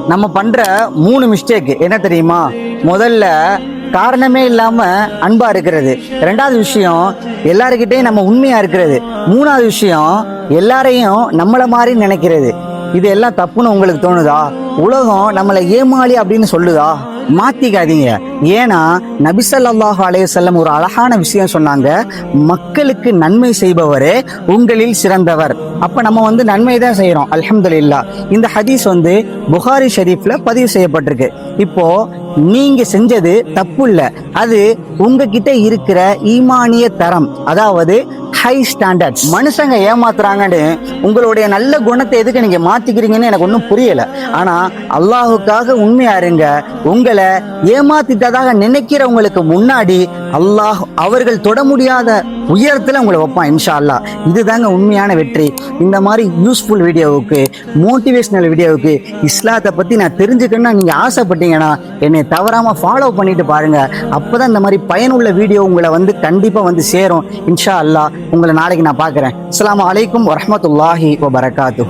நம்ம பண்ற 3 மிஸ்டேக் என்ன தெரியுமா? முதல்ல காரணமே இல்லாம அன்பா இருக்கிறது. ரெண்டாவது விஷயம் எல்லாருக்கிட்டையும் நம்ம உண்மையா இருக்கிறது. மூணாவது விஷயம் எல்லாரையும் நம்மள மாதிரி நினைக்கிறது. இது எல்லாம் தப்புன்னு உங்களுக்கு தோணுதா? உலகம் நம்மளை ஏமாளி அப்படின்னு சொல்லுதா? மாத்திக்காதீங்க. ஏன்னா நபி ஸல்லல்லாஹு அலைஹி வஸல்லம் ஒரு அழகான விஷயம் சொன்னாங்க, மக்களுக்கு நன்மை செய்பவரே உங்களில் சிறந்தவர். அப்ப நம்ம நன்மை தான் செய்யறோம், அல்ஹம்துலில்லாஹ். இந்த ஹதீஸ் புகாரி ஷரீஃப்ல பதிவு செய்யப்பட்டிருக்கு. இப்போ நீங்க செஞ்சது தப்பு இல்ல, அது உங்ககிட்ட இருக்கிற ஈமானிய தரம், அதாவது ஹை ஸ்டாண்டர்ட்ஸ். மனுஷங்க ஏமாத்துறாங்கன்னு உங்களுடைய நல்ல குணத்தை எதுக்கு நீங்க மாத்திக்கிறீங்கன்னு எனக்கு ஒன்றும் புரியல. ஆனா அல்லாஹுக்காக உண்மையா இருங்க. உங்களை ஏமாத்திட்டதாக நினைக்கிறவங்களுக்கு முன்னாடி அல்லாஹ் அவர்கள் தொட முடியாத உயரத்துல உங்களை வைப்பான் இன்ஷா அல்லாஹ். இதுதாங்க உண்மையான வெற்றி. இந்த மாதிரி யூஸ்ஃபுல் வீடியோவுக்கு, மோட்டிவேஷனல் வீடியோவுக்கு, இஸ்லாத்தை பத்தி நான் தெரிஞ்சுக்கணும்னா நீங்க ஆசைப்பட்டீங்கன்னா என்னை தவறாம ஃபாலோ பண்ணிட்டு பாருங்க. அப்பதான் இந்த மாதிரி பயனுள்ள வீடியோ உங்களை கண்டிப்பா சேரும் இன்ஷா அல்லாஹ். உங்களை நாளைக்கு நான் பார்க்குறேன். அஸ்ஸலாமு அலைக்கும் வரஹ்மத்துல்லாஹி வபரகாத்துஹு.